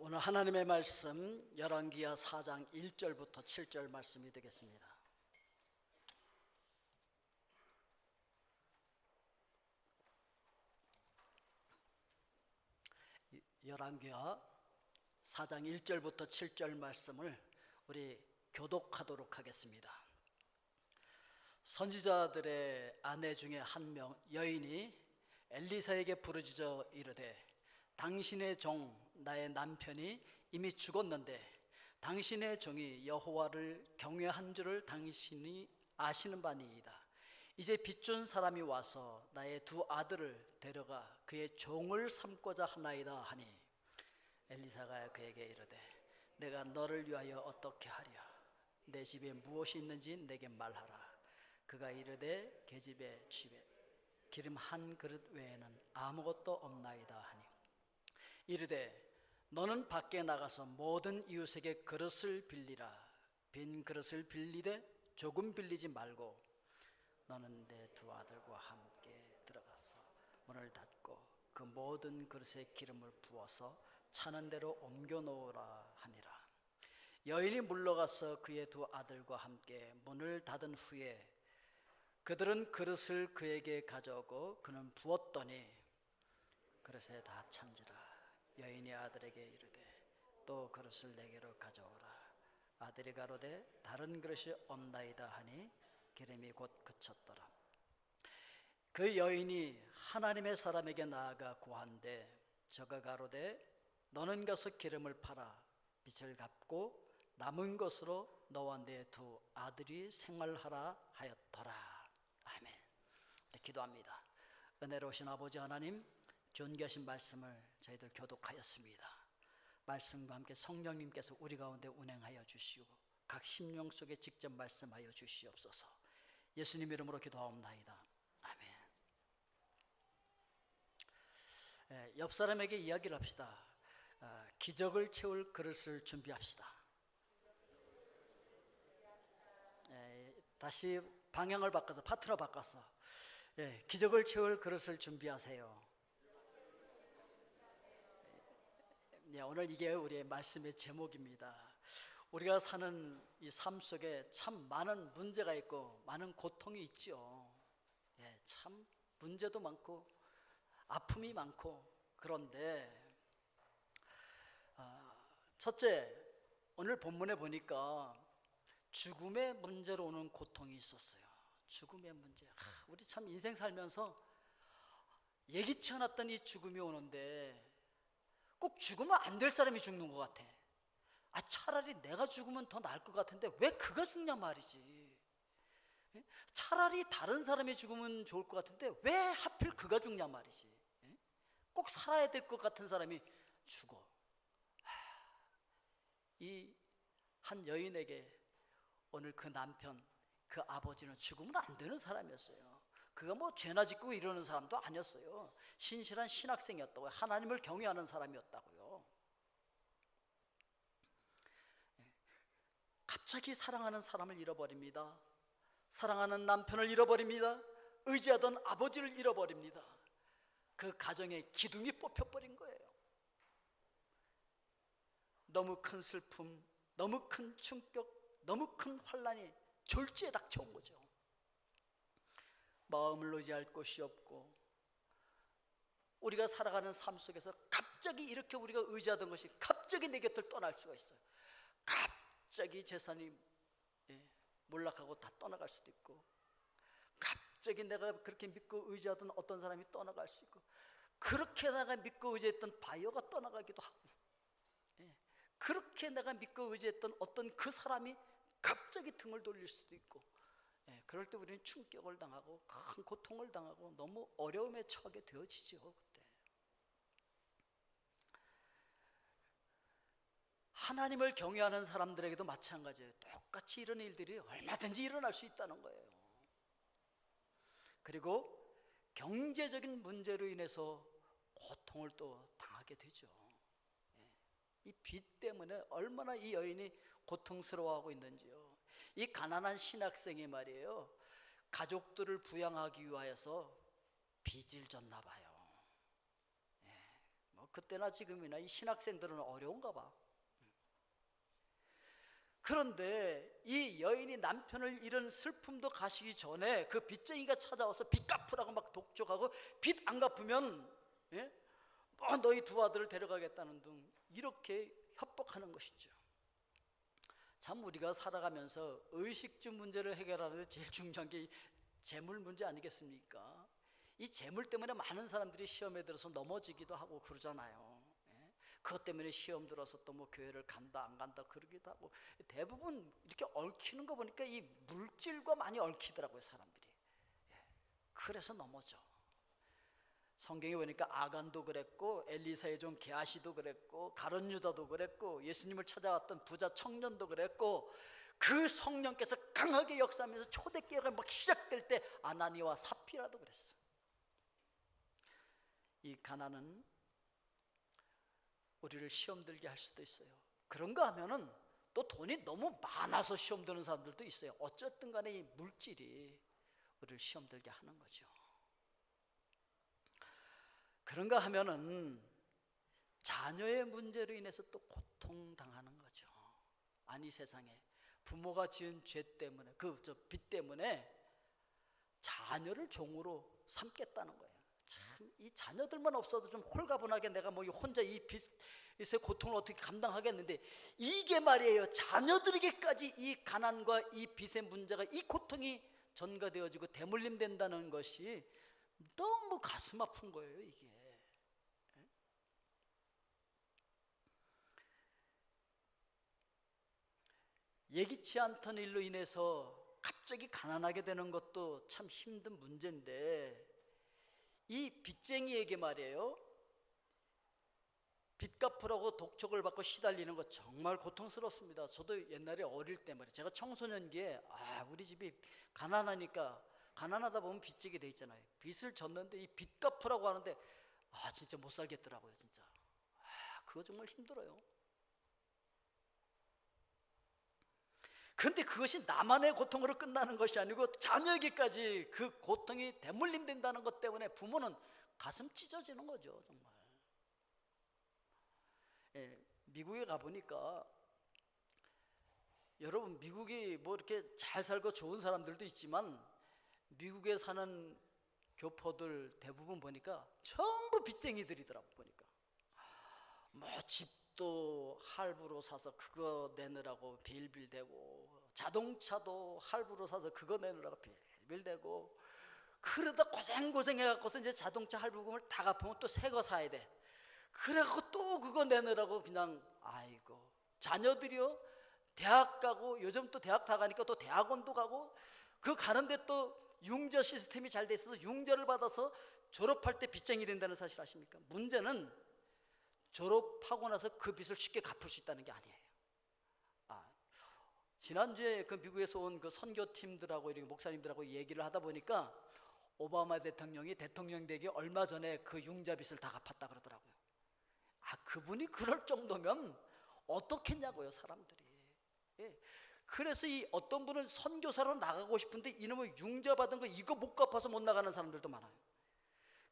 오늘 하나님의 말씀 열왕기하 4장 1절부터 7절 말씀이 되겠습니다. 열왕기하 4장 1절부터 7절 말씀을 우리 교독하도록 하겠습니다. 선지자들의 아내 중에 한 명 여인이 엘리사에게 부르짖어 이르되 당신의 종 나의 남편이 이미 죽었는데 당신의 종이 여호와를 경외한 줄을 당신이 아시는 바니이다. 이제 빚준 사람이 와서 나의 두 아들을 데려가 그의 종을 삼고자 하나이다 하니 엘리사가 그에게 이르되 내가 너를 위하여 어떻게 하랴? 내 집에 무엇이 있는지 내게 말하라. 그가 이르되 계집애 집에 기름 한 그릇 외에는 아무것도 없나이다 하니 이르되 너는 밖에 나가서 모든 이웃에게 그릇을 빌리라. 빈 그릇을 빌리되 조금 빌리지 말고 너는 내 두 아들과 함께 들어가서 문을 닫고 그 모든 그릇에 기름을 부어서 차는 대로 옮겨 놓으라 하니라. 여인이 물러가서 그의 두 아들과 함께 문을 닫은 후에 그들은 그릇을 그에게 가져오고 그는 부었더니 그릇에 다 찬지라. 여인이 아들에게 이르되 또 그릇을 내게로 가져오라. 아들이 가로되 다른 그릇이 없나이다 하니 기름이 곧 그쳤더라. 그 여인이 하나님의 사람에게 나아가 고한데 저가 가로되 너는 가서 기름을 팔아 빚을 갚고 남은 것으로 너와 내 두 아들이 생활하라 하였더라. 아멘. 네, 기도합니다. 은혜로우신 아버지 하나님, 존귀하신 말씀을 저희들 교독하였습니다. 말씀과 함께 성령님께서 우리 가운데 운행하여 주시고 각 심령 속에 직접 말씀하여 주시옵소서. 예수님 이름으로 기도하옵나이다. 아멘. 옆 사람에게 이야기를 합시다. 기적을 채울 그릇을 준비합시다. 다시 방향을 바꿔서 파트너 바꿔서 기적을 채울 그릇을 준비하세요. 오늘 이게 우리의 말씀의 제목입니다. 우리가 사는 이 삶 속에 참 많은 문제가 있고 많은 고통이 있죠. 참 문제도 많고 아픔이 많고 그런데 첫째, 오늘 본문에 보니까 죽음의 문제로 오는 고통이 있었어요. 죽음의 문제. 우리 참 인생 살면서 예기치 않았던 이 죽음이 오는데 꼭 죽으면 안 될 사람이 죽는 것 같아. 차라리 내가 죽으면 더 나을 것 같은데 왜 그가 죽냐 말이지. 차라리 다른 사람이 죽으면 좋을 것 같은데 왜 하필 그가 죽냐 말이지. 꼭 살아야 될 것 같은 사람이 죽어. 이 한 여인에게 오늘 그 남편, 그 아버지는 죽으면 안 되는 사람이었어요. 그가 뭐 죄나 짓고 이러는 사람도 아니었어요. 신실한 신학생이었다고요. 하나님을 경외하는 사람이었다고요. 갑자기 사랑하는 사람을 잃어버립니다. 사랑하는 남편을 잃어버립니다. 의지하던 아버지를 잃어버립니다. 그 가정에 기둥이 뽑혀버린 거예요. 너무 큰 슬픔, 너무 큰 충격, 너무 큰 환난이 졸지에 닥쳐온 거죠. 마음을 의지할 곳이 없고 우리가 살아가는 삶 속에서 갑자기 이렇게 우리가 의지하던 것이 갑자기 내 곁을 떠날 수가 있어요. 갑자기 재산이 몰락하고 다 떠나갈 수도 있고 갑자기 내가 그렇게 믿고 의지하던 어떤 사람이 떠나갈 수 있고 그렇게 내가 믿고 의지했던 바이어가 떠나가기도 하고 그렇게 내가 믿고 의지했던 어떤 그 사람이 갑자기 등을 돌릴 수도 있고 그럴 때 우리는 충격을 당하고 큰 고통을 당하고 너무 어려움에 처하게 되어지죠. 그때 하나님을 경외하는 사람들에게도 마찬가지예요. 똑같이 이런 일들이 얼마든지 일어날 수 있다는 거예요. 그리고 경제적인 문제로 인해서 고통을 또 당하게 되죠. 이 빚 때문에 얼마나 이 여인이 고통스러워하고 있는지요. 이 가난한 신학생이 말이에요, 가족들을 부양하기 위하여서 빚을 졌나 봐요. 뭐 그때나 지금이나 이 신학생들은 어려운가 봐. 그런데 이 여인이 남편을 잃은 슬픔도 가시기 전에 그 빚쟁이가 찾아와서 빚 갚으라고 막 독촉하고, 빚 안 갚으면 뭐 너희 두 아들을 데려가겠다는 등 이렇게 협박하는 것이죠. 참 우리가 살아가면서 의식주 문제를 해결하는데 제일 중요한 게 재물 문제 아니겠습니까? 이 재물 때문에 많은 사람들이 시험에 들어서 넘어지기도 하고 그러잖아요. 그것 때문에 시험 들어서 또 뭐 교회를 간다 안 간다 그러기도 하고, 대부분 이렇게 얽히는 거 보니까 이 물질과 많이 얽히더라고요, 사람들이. 그래서 넘어져. 성경에 보니까 아간도 그랬고, 엘리사의 종 게하시도 그랬고, 가룟 유다도 그랬고, 예수님을 찾아왔던 부자 청년도 그랬고, 그 성령께서 강하게 역사하면서 초대교회가 막 시작될 때 아나니와 삽비라도 그랬어. 이 가난은 우리를 시험 들게 할 수도 있어요. 그런가 하면은 또 돈이 너무 많아서 시험 드는 사람들도 있어요. 어쨌든 간에 이 물질이 우리를 시험 들게 하는 거죠. 그런가 하면은 자녀의 문제로 인해서 또 고통당하는 거죠. 아니 세상에 부모가 지은 죄 때문에, 빚 때문에 자녀를 종으로 삼겠다는 거예요. 참 이 자녀들만 없어도 좀 홀가분하게 내가 뭐 혼자 이 빚의 고통을 어떻게 감당하겠는데, 이게 말이에요, 자녀들에게까지 이 가난과 이 빚의 문제가, 이 고통이 전가되어지고 대물림된다는 것이 너무 가슴 아픈 거예요, 이게. 예기치 않던 일로 인해서 갑자기 가난하게 되는 것도 참 힘든 문제인데, 이 빚쟁이에게 말이에요, 빚 갚으라고 독촉을 받고 시달리는 거 정말 고통스럽습니다. 저도 옛날에 어릴 때 말이에요, 제가 청소년기에 우리 집이 가난하니까, 가난하다 보면 빚지게 돼 있잖아요. 빚을 졌는데 이 빚 갚으라고 하는데 진짜 못 살겠더라고요. 진짜 그거 정말 힘들어요. 그런데 그것이 나만의 고통으로 끝나는 것이 아니고 자녀에게까지 그 고통이 대물림된다는 것 때문에 부모는 가슴 찢어지는 거죠, 정말. 미국에 가보니까, 여러분 미국이 뭐 이렇게 잘 살고 좋은 사람들도 있지만 미국에 사는 교포들 대부분 보니까 전부 빚쟁이들이더라고. 보니까 뭐 집도 할부로 사서 그거 내느라고 빌빌대고, 자동차도 할부로 사서 그거 내느라고 빌빌대고, 그러다 고생해갖고서 이제 자동차 할부금을 다 갚으면 또 새 거 사야 돼. 그래갖고 또 그거 내느라고 그냥, 아이고, 자녀들이요 대학 가고, 요즘 또 대학 다 가니까 또 대학원도 가고, 그 가는데 또 융자 시스템이 잘 돼 있어서 융자를 받아서 졸업할 때 빚쟁이 된다는 사실 아십니까? 문제는 졸업하고 나서 그 빚을 쉽게 갚을 수 있다는 게 아니에요. 지난주에 그 미국에서 온 그 선교팀들하고 이렇게 목사님들하고 얘기를 하다 보니까 오바마 대통령이 대통령 되기 얼마 전에 그 융자 빚을 다 갚았다 그러더라고요. 그분이 그럴 정도면 어떻겠냐고요, 사람들이. 그래서 이 어떤 분은 선교사로 나가고 싶은데 이놈의 융자 받은 거 이거 못 갚아서 못 나가는 사람들도 많아요.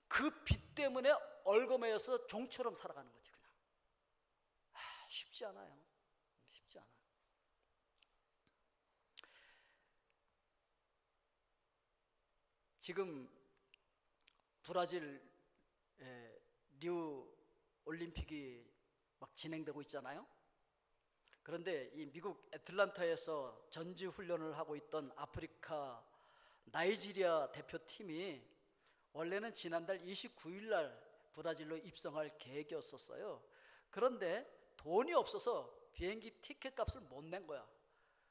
그 빚 때문에 얼거매여서 종처럼 살아가는 거지, 그냥. 쉽지 않아요. 쉽지 않아요. 지금 브라질 리우 올림픽이 막 진행되고 있잖아요. 그런데 이 미국 애틀란타에서 전지 훈련을 하고 있던 아프리카 나이지리아 대표팀이 원래는 지난달 29일 날 브라질로 입성할 계획이었었어요. 그런데 돈이 없어서 비행기 티켓 값을 못 낸 거야.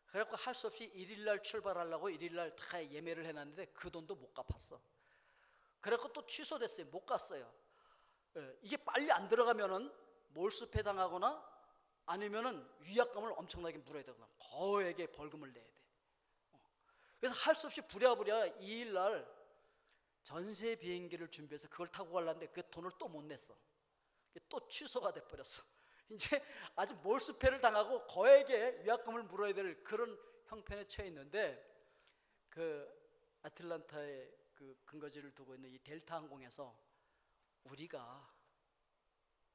그래갖고 할 수 없이 1일 날 출발하려고 1일 날 다 예매를 해놨는데 그 돈도 못 갚았어. 그래갖고 또 취소됐어요. 못 갔어요. 이게 빨리 안 들어가면은 몰수패 당하거나 아니면은 위약금을 엄청나게 물어야 되거나 거액의 벌금을 내야 돼. 그래서 할 수 없이 부랴부랴 2일 날 전세 비행기를 준비해서 그걸 타고 가려는데 그 돈을 또 못 냈어. 또 취소가 돼버렸어. 이제 아주 몰수패를 당하고 거액의 위약금을 물어야 될 그런 형편에 처해 있는데, 그 아틀란타에 그 근거지를 두고 있는 이 델타 항공에서 우리가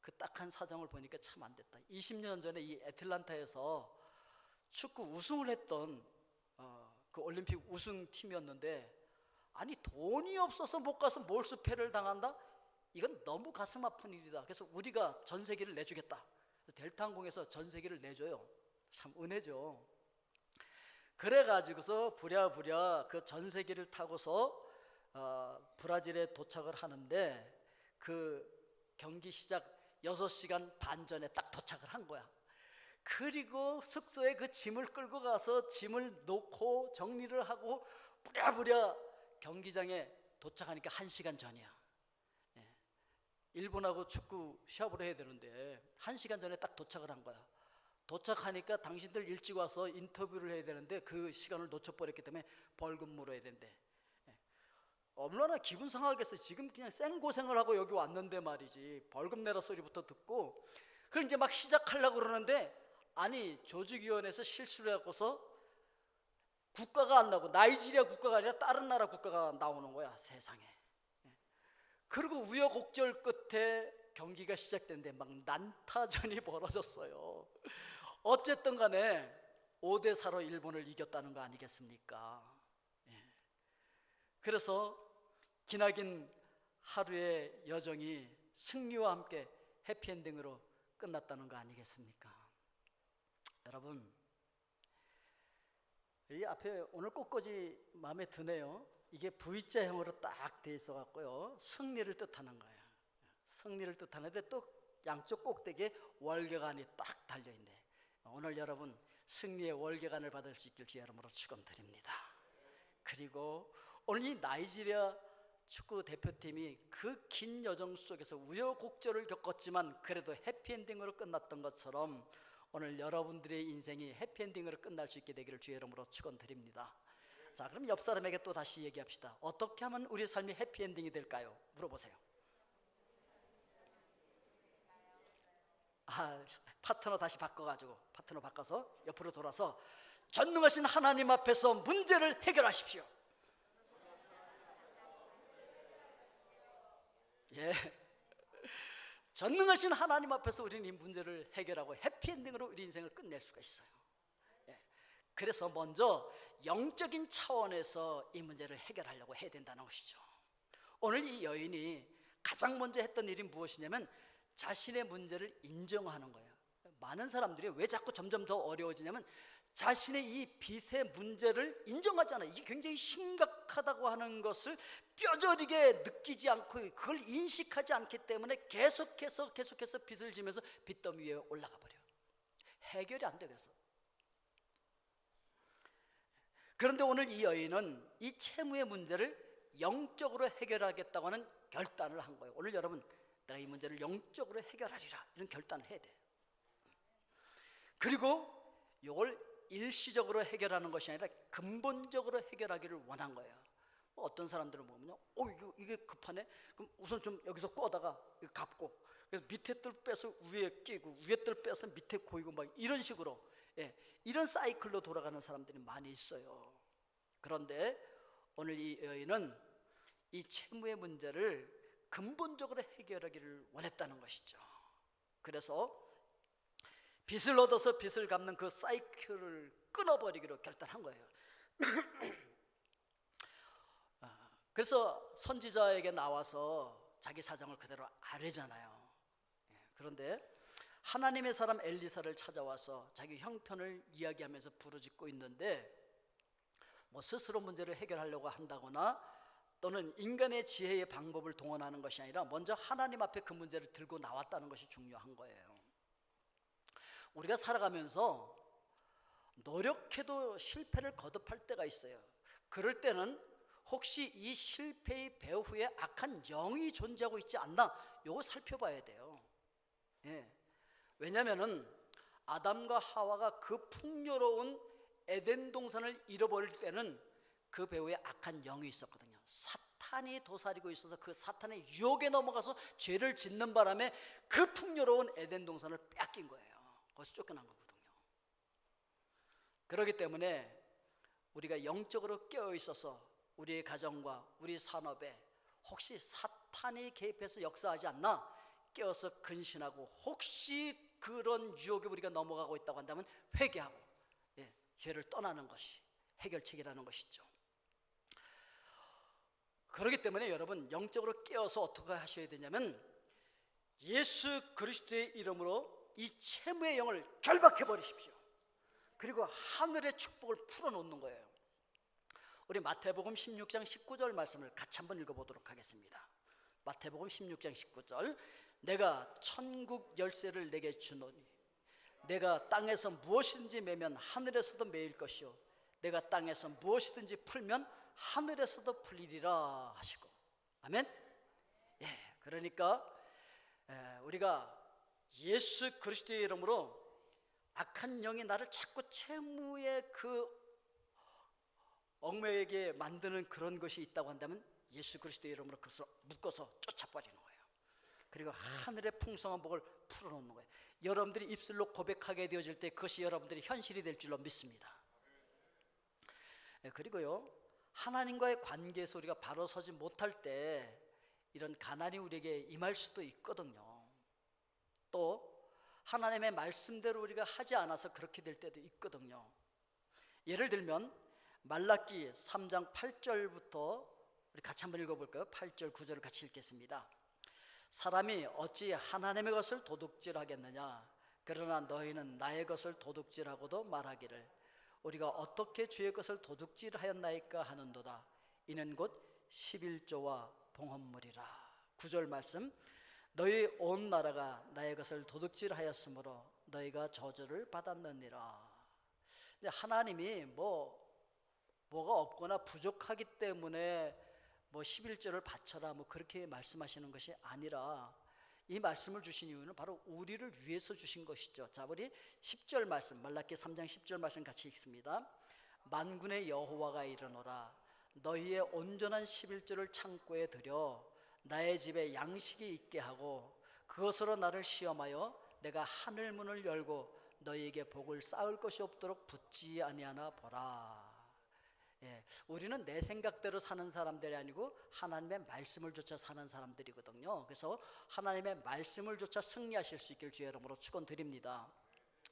그 딱한 사정을 보니까 참 안 됐다. 20년 전에 이 애틀란타에서 축구 우승을 했던 그 올림픽 우승팀이었는데, 아니 돈이 없어서 못 가서 몰수패를 당한다? 이건 너무 가슴 아픈 일이다. 그래서 우리가 전세기를 내주겠다. 델타항공에서 전세기를 내줘요. 참 은혜죠. 그래가지고서 부랴부랴 그 전세기를 타고서 브라질에 도착을 하는데, 그 경기 시작 6시간 반 전에 딱 도착을 한 거야. 그리고 숙소에 그 짐을 끌고 가서 짐을 놓고 정리를 하고 부랴부랴 경기장에 도착하니까 1시간 전이야. 일본하고 축구 시합을 해야 되는데 1시간 전에 딱 도착을 한 거야. 도착하니까 당신들 일찍 와서 인터뷰를 해야 되는데 그 시간을 놓쳐버렸기 때문에 벌금 물어야 된대. 얼마나 기분 상하겠어. 지금 그냥 생고생을 하고 여기 왔는데 말이지, 벌금 내라 소리부터 듣고. 그걸 이제 막 시작하려고 그러는데, 아니 조직위원회에서 실수를 하고서 국가가 안 나오고, 나이지리아 국가가 아니라 다른 나라 국가가 나오는 거야, 세상에. 그리고 우여곡절 끝에 경기가 시작됐는데 막 난타전이 벌어졌어요. 어쨌든 간에 5대4로 일본을 이겼다는 거 아니겠습니까? 그래서 기나긴 하루의 여정이 승리와 함께 해피엔딩으로 끝났다는 거 아니겠습니까? 여러분, 이 앞에 오늘 꽃꽂이 마음에 드네요. 이게 V자형으로 딱 돼 있어 갖고요, 승리를 뜻하는 거예요. 승리를 뜻하는데 또 양쪽 꼭대기에 월계관이 딱 달려있네. 오늘 여러분 승리의 월계관을 받을 수 있길 주의 이름으로 축원드립니다. 그리고 오늘 이 나이지리아 축구 대표팀이 그 긴 여정 속에서 우여곡절을 겪었지만 그래도 해피엔딩으로 끝났던 것처럼 오늘 여러분들의 인생이 해피엔딩으로 끝날 수 있게 되기를 주의 이름으로 축원드립니다. 자, 그럼 옆 사람에게 또 다시 얘기합시다. 어떻게 하면 우리 삶이 해피엔딩이 될까요? 물어보세요. 파트너 다시 바꿔가지고, 파트너 바꿔서 옆으로 돌아서 전능하신 하나님 앞에서 문제를 해결하십시오. 예, 전능하신 하나님 앞에서 우리는 이 문제를 해결하고 해피엔딩으로 우리 인생을 끝낼 수가 있어요. 그래서 먼저 영적인 차원에서 이 문제를 해결하려고 해야 된다는 것이죠. 오늘 이 여인이 가장 먼저 했던 일이 무엇이냐면 자신의 문제를 인정하는 거예요. 많은 사람들이 왜 자꾸 점점 더 어려워지냐면 자신의 이 빚의 문제를 인정하지 않아요. 이게 굉장히 심각하다고 하는 것을 뼈저리게 느끼지 않고 그걸 인식하지 않기 때문에 계속해서 빚을 지면서 빚더미 위에 올라가 버려요. 해결이 안 돼. 그런데 오늘 이 여인은 이 채무의 문제를 영적으로 해결하겠다고 하는 결단을 한 거예요. 오늘 여러분, 내가 이 문제를 영적으로 해결하리라, 이런 결단을 해야 돼요. 그리고 이걸 일시적으로 해결하는 것이 아니라 근본적으로 해결하기를 원한 거예요. 어떤 사람들은 보면요, 이게 급하네. 그럼 우선 좀 여기서 꺼다가 갚고, 그래서 밑에 뜰 빼서 위에 끼고, 위에 뜰 빼서 밑에 고이고, 막 이런 식으로, 이런 사이클로 돌아가는 사람들이 많이 있어요. 그런데 오늘 이 여인은 이 채무의 문제를 근본적으로 해결하기를 원했다는 것이죠. 그래서 빚을 얻어서 빚을 갚는 그 사이클을 끊어버리기로 결단한 거예요. 그래서 선지자에게 나와서 자기 사정을 그대로 아뢰잖아요. 그런데 하나님의 사람 엘리사를 찾아와서 자기 형편을 이야기하면서 부르짖고 있는데, 뭐 스스로 문제를 해결하려고 한다거나 또는 인간의 지혜의 방법을 동원하는 것이 아니라 먼저 하나님 앞에 그 문제를 들고 나왔다는 것이 중요한 거예요. 우리가 살아가면서 노력해도 실패를 거듭할 때가 있어요. 그럴 때는 혹시 이 실패의 배후에 악한 영이 존재하고 있지 않나, 이거 살펴봐야 돼요. 왜냐하면 아담과 하와가 그 풍요로운 에덴 동산을 잃어버릴 때는 그 배후에 악한 영이 있었거든요. 사탄이 도사리고 있어서 그 사탄의 유혹에 넘어가서 죄를 짓는 바람에 그 풍요로운 에덴 동산을 뺏긴 거예요. 거기서 쫓겨난 거거든요. 그렇기 때문에 우리가 영적으로 깨어 있어서 우리의 가정과 우리 산업에 혹시 사탄이 개입해서 역사하지 않나, 깨어서 근신하고, 혹시 그런 유혹에 우리가 넘어가고 있다고 한다면 회개하고, 죄를 떠나는 것이 해결책이라는 것이죠. 그렇기 때문에 여러분, 영적으로 깨어서 어떻게 하셔야 되냐면, 예수 그리스도의 이름으로 이 채무의 영을 결박해 버리십시오. 그리고 하늘의 축복을 풀어놓는 거예요. 우리 마태복음 16장 19절 말씀을 같이 한번 읽어보도록 하겠습니다. 마태복음 16장 19절. 내가 천국 열쇠를 내게 주노니 내가 땅에서 무엇이든지 매면 하늘에서도 매일 것이요 내가 땅에서 무엇이든지 풀면 하늘에서도 풀리리라 하시고. 아멘. 그러니까 우리가 예수 그리스도의 이름으로 악한 영이 나를 자꾸 채무의 그 얽매이게 만드는 그런 것이 있다고 한다면 예수 그리스도의 이름으로 그것을 묶어서 쫓아버리는 거예요. 그리고 하늘의 풍성한 복을 풀어놓는 거예요. 여러분들이 입술로 고백하게 되어질 때 그것이 여러분들이 현실이 될 줄로 믿습니다. 그리고요, 하나님과의 관계에서 우리가 바로 서지 못할 때 이런 가난이 우리에게 임할 수도 있거든요. 또 하나님의 말씀대로 우리가 하지 않아서 그렇게 될 때도 있거든요. 예를 들면 말라기 3장 8절부터 우리 같이 한번 읽어볼까요? 8절 9절을 같이 읽겠습니다. 사람이 어찌 하나님의 것을 도둑질하겠느냐? 그러나 너희는 나의 것을 도둑질하고도 말하기를 우리가 어떻게 주의 것을 도둑질하였나이까 하는도다. 이는 곧 11조와 봉헌물이라. 9절 말씀. 너희 온 나라가 나의 것을 도둑질하였으므로 너희가 저주를 받았느니라. 근데 하나님이 뭐가 없거나 부족하기 때문에 11조를 바쳐라 그렇게 말씀하시는 것이 아니라, 이 말씀을 주신 이유는 바로 우리를 위해서 주신 것이죠. 자, 우리 10절 말씀, 말라기 3장 10절 말씀 같이 읽습니다. 만군의 여호와가 이르노라. 너희의 온전한 11조를 창고에 들여 나의 집에 양식이 있게 하고 그것으로 나를 시험하여 내가 하늘 문을 열고 너희에게 복을 쌓을 것이 없도록 붙지 아니하나 보라. 우리는 내 생각대로 사는 사람들이 아니고 하나님의 말씀을 좇아 사는 사람들이거든요. 그래서 하나님의 말씀을 좇아 승리하실 수 있길 주의 이름으로 축원드립니다.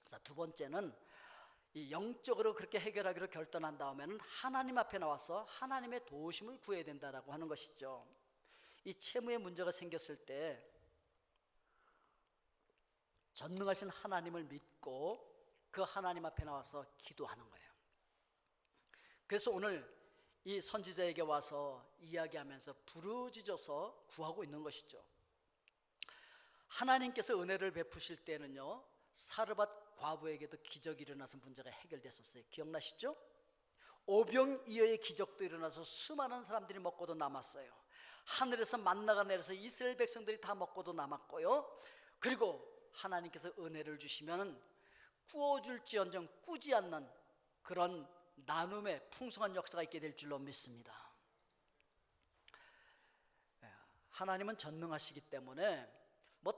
자, 두 번째는 이 영적으로 그렇게 해결하기로 결단한 다음에는 하나님 앞에 나와서 하나님의 도우심을 구해야 된다라고 하는 것이죠. 이 채무의 문제가 생겼을 때 전능하신 하나님을 믿고 그 하나님 앞에 나와서 기도하는 거예요. 그래서 오늘 이 선지자에게 와서 이야기하면서 부르짖어서 구하고 있는 것이죠. 하나님께서 은혜를 베푸실 때는요, 사르밧 과부에게도 기적이 일어나서 문제가 해결됐었어요. 기억나시죠? 오병이어의 기적도 일어나서 수많은 사람들이 먹고도 남았어요. 하늘에서 만나가 내려서 이스라엘 백성들이 다 먹고도 남았고요. 그리고 하나님께서 은혜를 주시면 꾸어줄지언정 꾸지 않는 그런 나눔의 풍성한 역사가 있게 될 줄로 믿습니다. 하나님은 전능하시기 때문에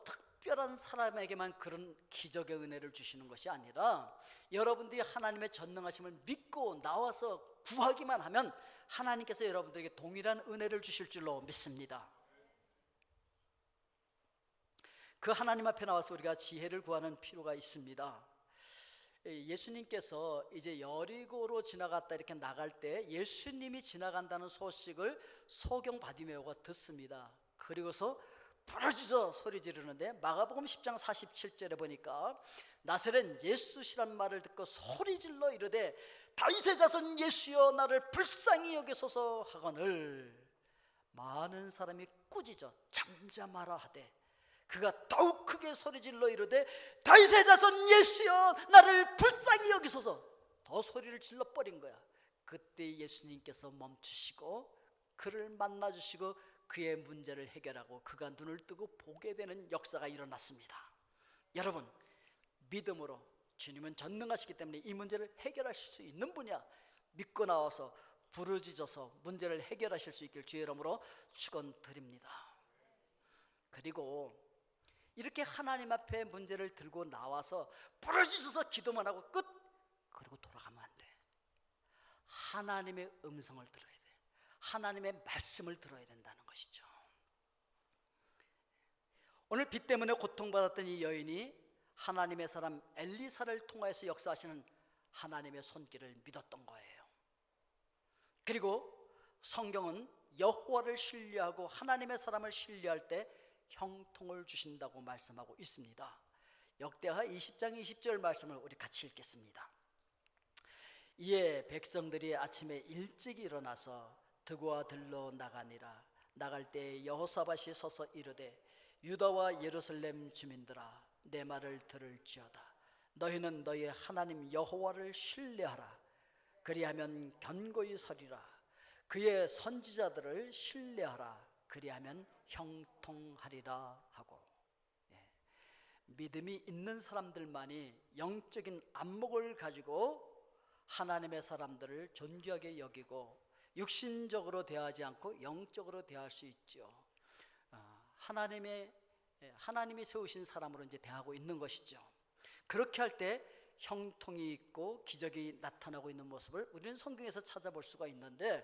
특별한 사람에게만 그런 기적의 은혜를 주시는 것이 아니라 여러분들이 하나님의 전능하심을 믿고 나와서 구하기만 하면 하나님께서 여러분들에게 동일한 은혜를 주실 줄로 믿습니다. 그 하나님 앞에 나와서 우리가 지혜를 구하는 필요가 있습니다. 예수님께서 이제 여리고로 지나갔다 이렇게 나갈 때 예수님이 지나간다는 소식을 소경 바디메오가 듣습니다. 그리고서 부르짖어 소리 지르는데 마가복음 10장 47절에 보니까 나사렛 예수시란 말을 듣고 소리질러 이르되 다윗의 자손 예수여 나를 불쌍히 여기소서 하거늘 많은 사람이 꾸짖어 잠잠하라 하되 그가 더욱 크게 소리질러 이르되 다윗의 자손 예수여 나를 불쌍히 여기소서 더 소리를 질러버린 거야. 그때 예수님께서 멈추시고 그를 만나주시고 그의 문제를 해결하고 그가 눈을 뜨고 보게 되는 역사가 일어났습니다. 여러분, 믿음으로 주님은 전능하시기 때문에 이 문제를 해결하실 수 있는 분이야. 믿고 나와서 부르짖어서 문제를 해결하실 수 있길 주의 이름으로 축원드립니다. 그리고 이렇게 하나님 앞에 문제를 들고 나와서 부르짖어서 기도만 하고 끝! 그리고 돌아가면 안 돼. 하나님의 음성을 들어야 돼. 하나님의 말씀을 들어야 된다는 것이죠. 오늘 빚 때문에 고통받았던 이 여인이 하나님의 사람 엘리사를 통하여서 역사하시는 하나님의 손길을 믿었던 거예요. 그리고 성경은 여호와를 신뢰하고 하나님의 사람을 신뢰할 때 형통을 주신다고 말씀하고 있습니다. 역대하 20장 20절 말씀을 우리 같이 읽겠습니다. 이에 백성들이 아침에 일찍 일어나서 드고와 들로 나가니라. 나갈 때 여호사밧이 서서 이르되 유다와 예루살렘 주민들아 내 말을 들을지어다. 너희는 너희 하나님 여호와를 신뢰하라. 그리하면 견고히 서리라. 그의 선지자들을 신뢰하라. 그리하면 형통하리라 하고. 믿음이 있는 사람들만이 영적인 안목을 가지고 하나님의 사람들을 존귀하게 여기고 육신적으로 대하지 않고 영적으로 대할 수 있죠. 하나님이 세우신 사람으로 이제 대하고 있는 것이죠. 그렇게 할 때 형통이 있고 기적이 나타나고 있는 모습을 우리는 성경에서 찾아볼 수가 있는데,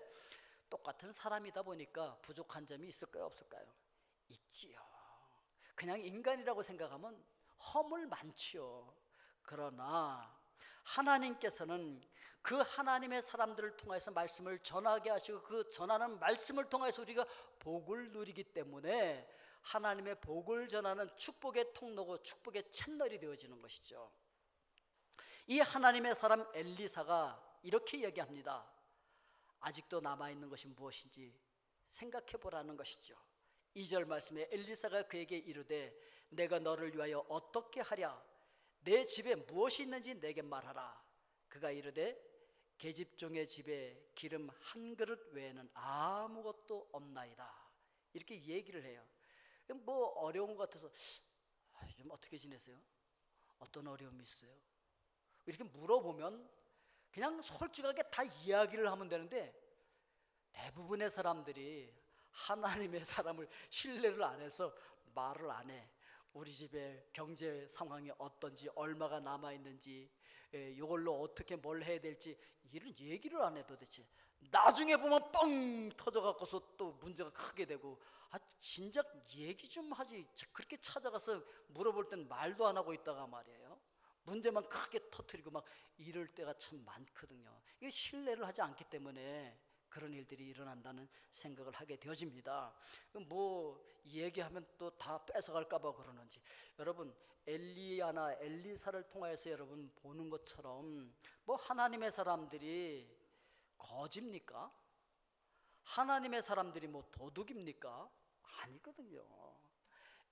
똑같은 사람이다 보니까 부족한 점이 있을까요, 없을까요? 있지요. 그냥 인간이라고 생각하면 허물 많지요. 그러나 하나님께서는 그 하나님의 사람들을 통해서 말씀을 전하게 하시고 그 전하는 말씀을 통해서 우리가 복을 누리기 때문에 하나님의 복을 전하는 축복의 통로고 축복의 채널이 되어지는 것이죠. 이 하나님의 사람 엘리사가 이렇게 얘기합니다. 아직도 남아있는 것이 무엇인지 생각해 보라는 것이죠. 2절 말씀에 엘리사가 그에게 이르되 내가 너를 위하여 어떻게 하랴? 내 집에 무엇이 있는지 내게 말하라. 그가 이르되 계집종의 집에 기름 한 그릇 외에는 아무것도 없나이다. 이렇게 얘기를 해요. 뭐 어려운 것 같아서 좀 어떻게 지내세요? 어떤 어려움이 있어요? 이렇게 물어보면 그냥 솔직하게 다 이야기를 하면 되는데, 대부분의 사람들이 하나님의 사람을 신뢰를 안 해서 말을 안 해. 우리 집에 경제 상황이 어떤지, 얼마가 남아있는지, 이걸로 어떻게 뭘 해야 될지 이런 얘기를 안 해. 도대체 나중에 보면 뻥 터져갖고서 또 문제가 크게 되고, 진작 얘기 좀 하지. 그렇게 찾아가서 물어볼 땐 말도 안 하고 있다가 말이에요, 문제만 크게 터뜨리고 막 이럴 때가 참 많거든요. 이게 신뢰를 하지 않기 때문에 그런 일들이 일어난다는 생각을 하게 되어집니다. 뭐 얘기하면 또 다 뺏어갈까 봐 그러는지, 여러분 엘리야나 엘리사를 통해서 여러분 보는 것처럼 뭐 하나님의 사람들이 거짓입니까? 하나님의 사람들이 뭐 도둑입니까? 아니거든요.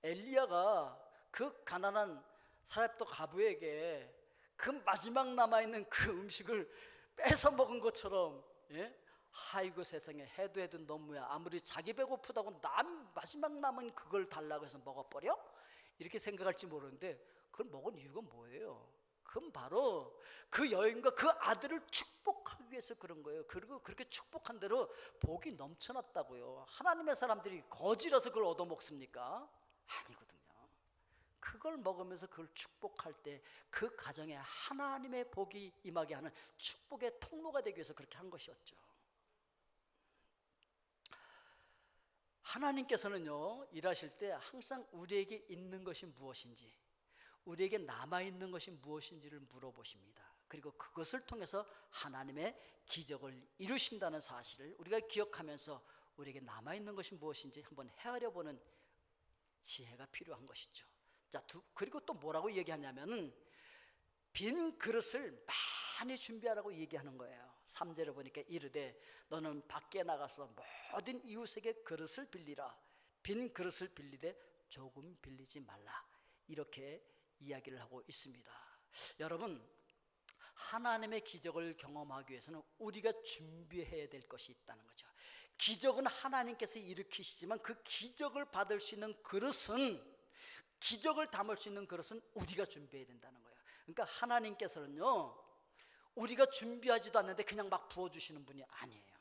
엘리야가 그 가난한 사렙도 가부에게 그 마지막 남아있는 그 음식을 뺏어 먹은 것처럼, 아이고 세상에, 해도 해도 너무야. 아무리 자기 배고프다고 마지막 남은 그걸 달라고 해서 먹어버려? 이렇게 생각할지 모르는데, 그걸 먹은 이유가 뭐예요? 그건 바로 그 여인과 그 아들을 축복하기 위해서 그런 거예요. 그리고 그렇게 축복한 대로 복이 넘쳐났다고요. 하나님의 사람들이 거지라서 그걸 얻어먹습니까? 아니거든요. 그걸 먹으면서 그걸 축복할 때 그 가정에 하나님의 복이 임하게 하는 축복의 통로가 되기 위해서 그렇게 한 것이었죠. 하나님께서는요, 일하실 때 항상 우리에게 있는 것이 무엇인지, 우리에게 남아있는 것이 무엇인지를 물어보십니다. 그리고 그것을 통해서 하나님의 기적을 이루신다는 사실을 우리가 기억하면서 우리에게 남아있는 것이 무엇인지 한번 헤아려 보는 지혜가 필요한 것이죠. 자, 그리고 또 뭐라고 얘기하냐면은 빈 그릇을 많이 준비하라고 얘기하는 거예요. 3절에 보니까 이르되 너는 밖에 나가서 모든 이웃에게 그릇을 빌리라. 빈 그릇을 빌리되 조금 빌리지 말라. 이렇게 이야기를 하고 있습니다. 여러분, 하나님의 기적을 경험하기 위해서는 우리가 준비해야 될 것이 있다는 거죠. 기적은 하나님께서 일으키시지만 그 기적을 받을 수 있는 그릇은, 기적을 담을 수 있는 그릇은 우리가 준비해야 된다는 거예요. 그러니까 하나님께서는요, 우리가 준비하지도 않는데 그냥 막 부어주시는 분이 아니에요.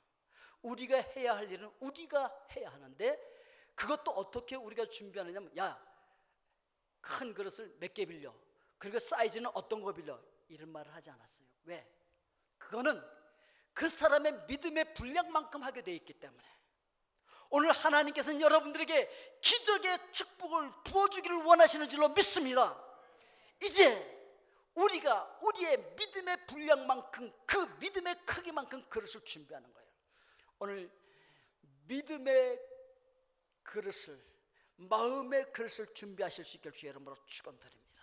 우리가 해야 할 일은 우리가 해야 하는데, 그것도 어떻게 우리가 준비하느냐면, 야, 큰 그릇을 몇 개 빌려, 그리고 사이즈는 어떤 거 빌려, 이런 말을 하지 않았어요. 왜? 그거는 그 사람의 믿음의 분량만큼 하게 돼 있기 때문에, 오늘 하나님께서는 여러분들에게 기적의 축복을 부어주기를 원하시는 줄로 믿습니다. 이제 우리가 우리의 믿음의 분량만큼, 그 믿음의 크기만큼 그릇을 준비하는 거예요. 오늘 믿음의 그릇을, 마음의 그릇을 준비하실 수 있기를 주의 이름으로 축원드립니다.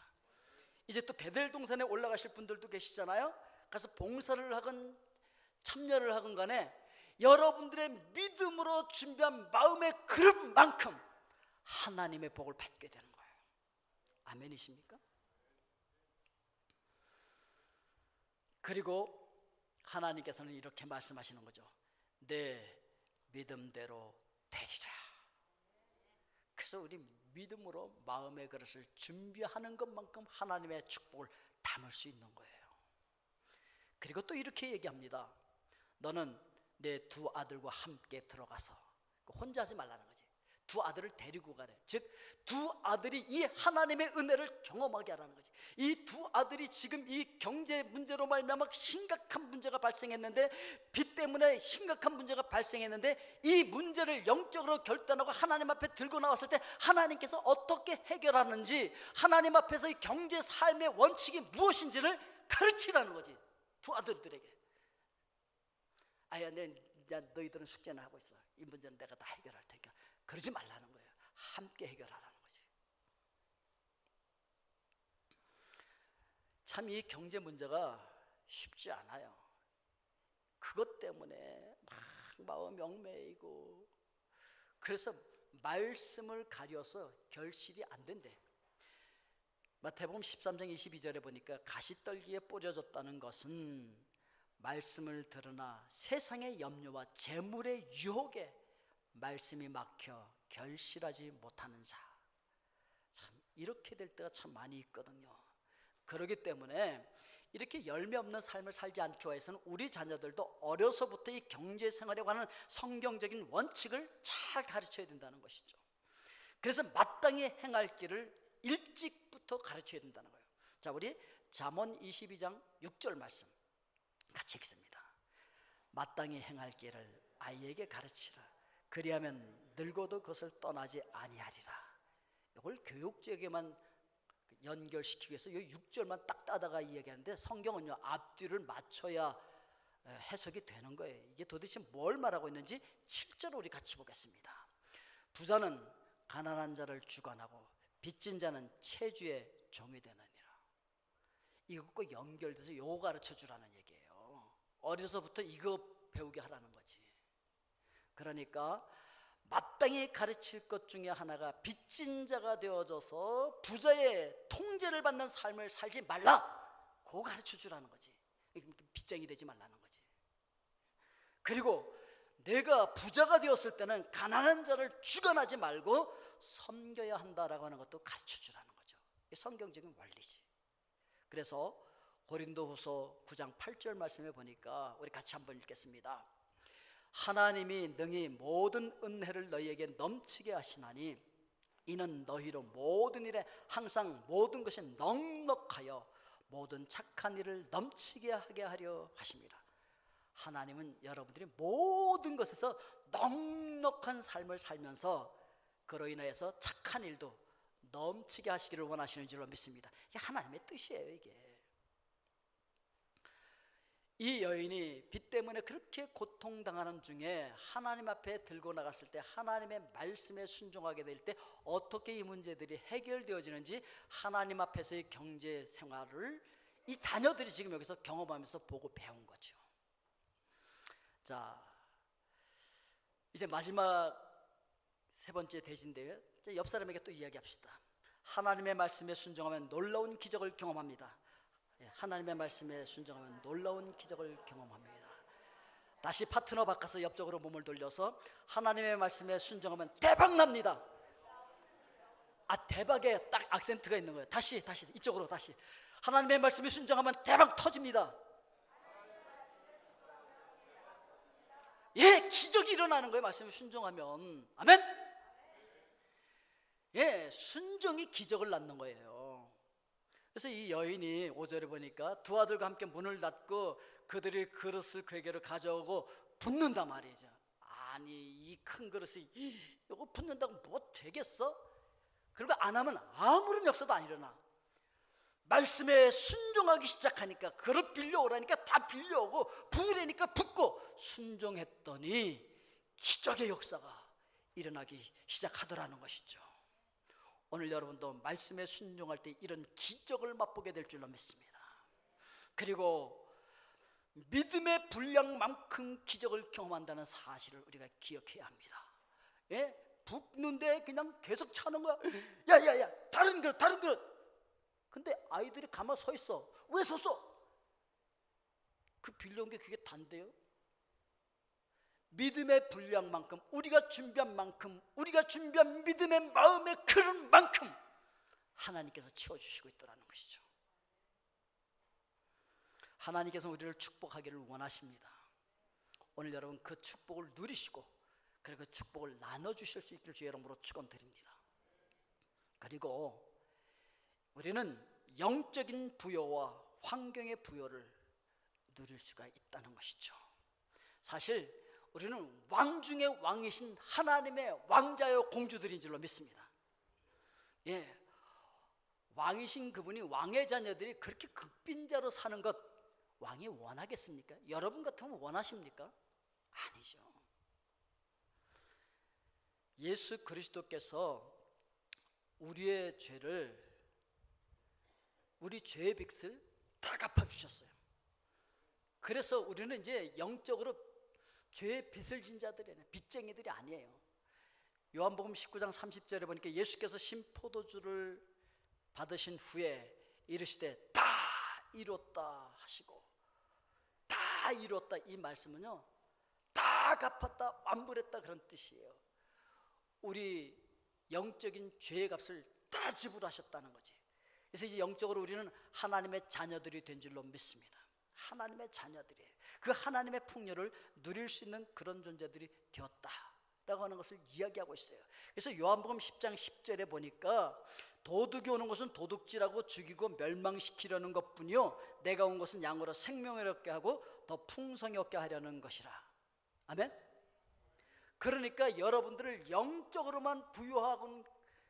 이제 또 베델 동산에 올라가실 분들도 계시잖아요. 가서 봉사를 하건 참여를 하건 간에 여러분들의 믿음으로 준비한 마음의 그릇만큼 하나님의 복을 받게 되는 거예요. 아멘이십니까? 그리고 하나님께서는 이렇게 말씀하시는 거죠. 내 믿음대로 되리라. 그래서 우리 믿음으로 마음의 그릇을 준비하는 것만큼 하나님의 축복을 담을 수 있는 거예요. 그리고 또 이렇게 얘기합니다. 너는 내 두 아들과 함께 들어가서, 혼자 하지 말라는 거지. 두 아들을 데리고 가래. 즉 두 아들이 이 하나님의 은혜를 경험하게 하라는 거지. 이 두 아들이 지금 이 경제 문제로 말미암아 심각한 문제가 발생했는데, 빚 때문에 심각한 문제가 발생했는데, 이 문제를 영적으로 결단하고 하나님 앞에 들고 나왔을 때 하나님께서 어떻게 해결하는지, 하나님 앞에서 이 경제 삶의 원칙이 무엇인지를 가르치라는 거지. 두 아들들에게. 아야, 너희들은 숙제나 하고 있어. 이 문제는 내가 다 해결할 테니까. 그러지 말라는 거예요. 함께 해결하라는 거지. 참 이 경제 문제가 쉽지 않아요. 그것 때문에 막 마음이 얽매이고, 그래서 말씀을 가려서 결실이 안 된대. 마태복음 13장 22절에 보니까 가시떨기에 뿌려졌다는 것은 말씀을 들으나 세상의 염려와 재물의 유혹에 말씀이 막혀 결실하지 못하는 자. 참 이렇게 될 때가 참 많이 있거든요. 그렇기 때문에 이렇게 열매 없는 삶을 살지 않기 위해서는 우리 자녀들도 어려서부터 이 경제 생활에 관한 성경적인 원칙을 잘 가르쳐야 된다는 것이죠. 그래서 마땅히 행할 길을 일찍부터 가르쳐야 된다는 거예요. 자, 우리 잠언 22장 6절 말씀 같이 읽습니다. 마땅히 행할 길을 아이에게 가르치라. 그리하면 늙어도 그것을 떠나지 아니하리라. 이걸 교육적에만 연결시키기 위해서 이 6절만 딱 따다가 이야기하는데, 성경은요 앞뒤를 맞춰야 해석이 되는 거예요. 이게 도대체 뭘 말하고 있는지 7절 우리 같이 보겠습니다. 부자는 가난한 자를 주관하고 빚진 자는 채주의 종이 되느니라. 이것과 연결돼서 이거 가르쳐 주라는 얘기예요. 어려서부터 이거 배우게 하라는 거지. 그러니까 마땅히 가르칠 것 중에 하나가 빚진 자가 되어져서 부자의 통제를 받는 삶을 살지 말라. 그거 가르쳐 주라는 거지. 빚쟁이 되지 말라는 거지. 그리고 내가 부자가 되었을 때는 가난한 자를 주관하지 말고 섬겨야 한다라고 하는 것도 가르쳐 주라는 거죠. 이게 성경적인 원리지. 그래서 고린도후서 9장 8절 말씀에 보니까 우리 같이 한번 읽겠습니다. 하나님이 능히 모든 은혜를 너희에게 넘치게 하시나니 이는 너희로 모든 일에 항상 모든 것이 넉넉하여 모든 착한 일을 넘치게 하게 하려 하십니다. 하나님은 여러분들이 모든 것에서 넉넉한 삶을 살면서 그로 인하여서 착한 일도 넘치게 하시기를 원하시는 줄로 믿습니다. 이게 하나님의 뜻이에요. 이게 이 여인이 빚 때문에 그렇게 고통당하는 중에 하나님 앞에 들고 나갔을 때, 하나님의 말씀에 순종하게 될 때 어떻게 이 문제들이 해결되어지는지 하나님 앞에서의 경제 생활을 이 자녀들이 지금 여기서 경험하면서 보고 배운 거죠. 자, 이제 마지막 세 번째 대신데요, 옆 사람에게 또 이야기합시다. 하나님의 말씀에 순종하면 놀라운 기적을 경험합니다. 하나님의 말씀에 순종하면 놀라운 기적을 경험합니다. 다시 파트너 바꿔서 옆쪽으로 몸을 돌려서 하나님의 말씀에 순종하면 대박 납니다. 아, 대박에 딱 악센트가 있는 거예요. 다시 이쪽으로 다시. 하나님의 말씀에 순종하면 대박 터집니다. 예, 기적이 일어나는 거예요. 말씀에 순종하면. 아멘. 예, 순종이 기적을 낳는 거예요. 그래서 이 여인이 5절에 보니까 두 아들과 함께 문을 닫고 그들이 그릇을 그에게로 가져오고 붓는단 말이죠. 아니 이 큰 그릇이 이거 붓는다고 뭐 되겠어? 그리고 안 하면 아무런 역사도 안 일어나. 말씀에 순종하기 시작하니까 그릇 빌려오라니까 다 빌려오고 부으라니까 붓고 순종했더니 기적의 역사가 일어나기 시작하더라는 것이죠. 오늘 여러분도 말씀에 순종할 때 이런 기적을 맛보게 될 줄로 믿습니다. 그리고 믿음의 분량만큼 기적을 경험한다는 사실을 우리가 기억해야 합니다. 예? 붓는데 그냥 계속 차는 거야. 야야야 다른 그릇 다른 그릇. 근데 아이들이 가만 서 있어. 왜 섰어? 그 빌려온 게 그게 단데요. 믿음의 분량만큼 우리가 준비한 만큼 우리가 준비한 믿음의 마음의 그릇만큼 하나님께서 채워주시고 있더라는 것이죠. 하나님께서 우리를 축복하기를 원하십니다. 오늘 여러분 그 축복을 누리시고 그리고 그 축복을 나눠주실 수 있기를 주의 이름으로 축원드립니다. 그리고 우리는 영적인 부여와 환경의 부여를 누릴 수가 있다는 것이죠. 사실 우리는 왕 중의 왕이신 하나님의 왕자여 공주들인 줄로 믿습니다. 예, 왕이신 그분이 왕의 자녀들이 그렇게 극빈자로 사는 것 왕이 원하겠습니까? 여러분 같으면 원하십니까? 아니죠. 예수 그리스도께서 우리의 죄를 우리 죄의 빚을 다 갚아주셨어요. 그래서 우리는 이제 영적으로 죄의 빚을 진 자들이에요. 빚쟁이들이 아니에요. 요한복음 19장 30절에 보니까 예수께서 신포도주를 받으신 후에 이르시되 다 이뤘다 하시고 다 이뤘다 이 말씀은요 다 갚았다 완불했다 그런 뜻이에요. 우리 영적인 죄의 값을 다 지불하셨다는 거지. 그래서 이제 영적으로 우리는 하나님의 자녀들이 된 줄로 믿습니다. 하나님의 자녀들이에요. 그 하나님의 풍요를 누릴 수 있는 그런 존재들이 되었다라고 하는 것을 이야기하고 있어요. 그래서 요한복음 10장 10절에 보니까 도둑이 오는 것은 도둑질하고 죽이고 멸망시키려는 것뿐이요 내가 온 것은 양으로 생명을 얻게 하고 더 풍성히 얻게 하려는 것이라. 아멘. 그러니까 여러분들을 영적으로만 부여하고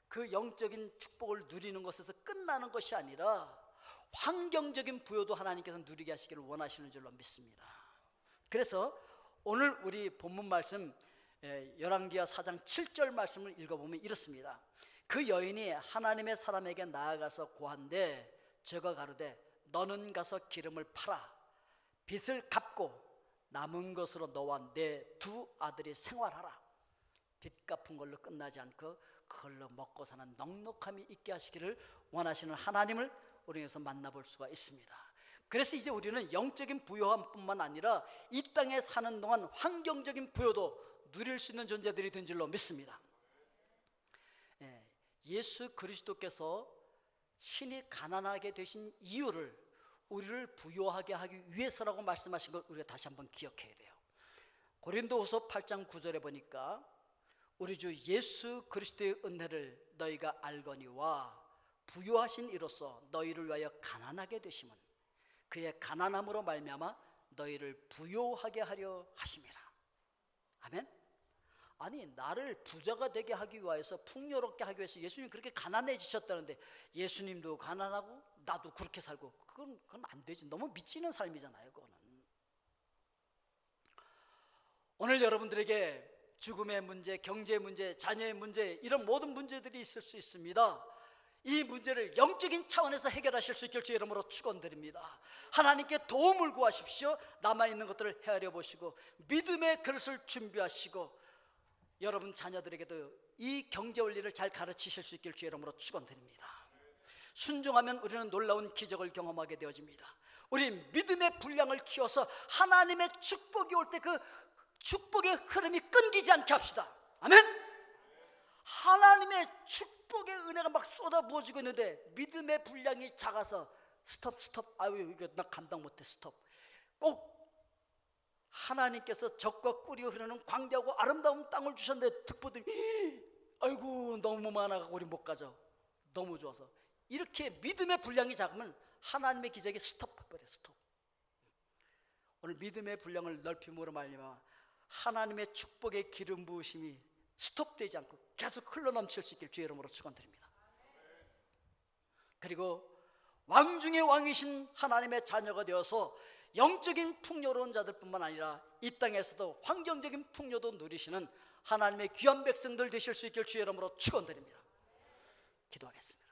그 영적인 축복을 누리는 것에서 끝나는 것이 아니라 환경적인 부여도 하나님께서 누리게 하시기를 원하시는 줄로 믿습니다. 그래서 오늘 우리 본문 말씀 열왕기하 4장 7절 말씀을 읽어보면 이렇습니다. 그 여인이 하나님의 사람에게 나아가서 고한데 저가 가로되 너는 가서 기름을 팔아 빚을 갚고 남은 것으로 너와 내 두 아들이 생활하라. 빚 갚은 걸로 끝나지 않고 그걸로 먹고 사는 넉넉함이 있게 하시기를 원하시는 하나님을 우리에서 만나볼 수가 있습니다. 그래서 이제 우리는 영적인 부여함뿐만 아니라 이 땅에 사는 동안 환경적인 부여도 누릴 수 있는 존재들이 된 줄로 믿습니다. 예수 그리스도께서 친히 가난하게 되신 이유를 우리를 부유하게 하기 위해서라고 말씀하신 걸 우리가 다시 한번 기억해야 돼요. 고린도후서 8장 9절에 보니까 우리 주 예수 그리스도의 은혜를 너희가 알거니와 부유하신 이로써 너희를 위하여 가난하게 되심은 그의 가난함으로 말미암아 너희를 부유하게 하려 하심이라. 아멘. 아니 나를 부자가 되게 하기 위해서 풍요롭게 하기 위해서 예수님 그렇게 가난해지셨다는데 예수님도 가난하고 나도 그렇게 살고 그건 안 되지. 너무 미치는 삶이잖아요. 그거는. 오늘 여러분들에게 죽음의 문제, 경제의 문제, 자녀의 문제 이런 모든 문제들이 있을 수 있습니다. 이 문제를 영적인 차원에서 해결하실 수 있길 주의 이름으로 축원드립니다. 하나님께 도움을 구하십시오. 남아있는 것들을 헤아려 보시고 믿음의 그릇을 준비하시고 여러분 자녀들에게도 이 경제 원리를 잘 가르치실 수 있길 주의 이름으로 축원드립니다. 순종하면 우리는 놀라운 기적을 경험하게 되어집니다. 우리 믿음의 분량을 키워서 하나님의 축복이 올 때 그 축복의 흐름이 끊기지 않게 합시다. 아멘. 하나님의 축복의 은혜가 막 쏟아 부어지고 있는데 믿음의 분량이 작아서 스톱 아유 이거 나 감당 못해 스톱. 꼭 하나님께서 적과 꿀이 흐르는 광대하고 아름다운 땅을 주셨는데 특보들이 아이고 너무 많아가고 우리 못 가죠. 너무 좋아서 이렇게 믿음의 분량이 작으면 하나님의 기적이 스톱해버려. 스톱. 오늘 믿음의 분량을 넓힘으로 말미암아 하나님의 축복의 기름 부으심이 스톱되지 않고 계속 흘러넘칠 수 있길 주의 이름으로 축원드립니다. 그리고 왕 중의 왕이신 하나님의 자녀가 되어서 영적인 풍요로운 자들뿐만 아니라 이 땅에서도 환경적인 풍요도 누리시는 하나님의 귀한 백성들 되실 수 있길 주의 이름으로 축원드립니다. 기도하겠습니다.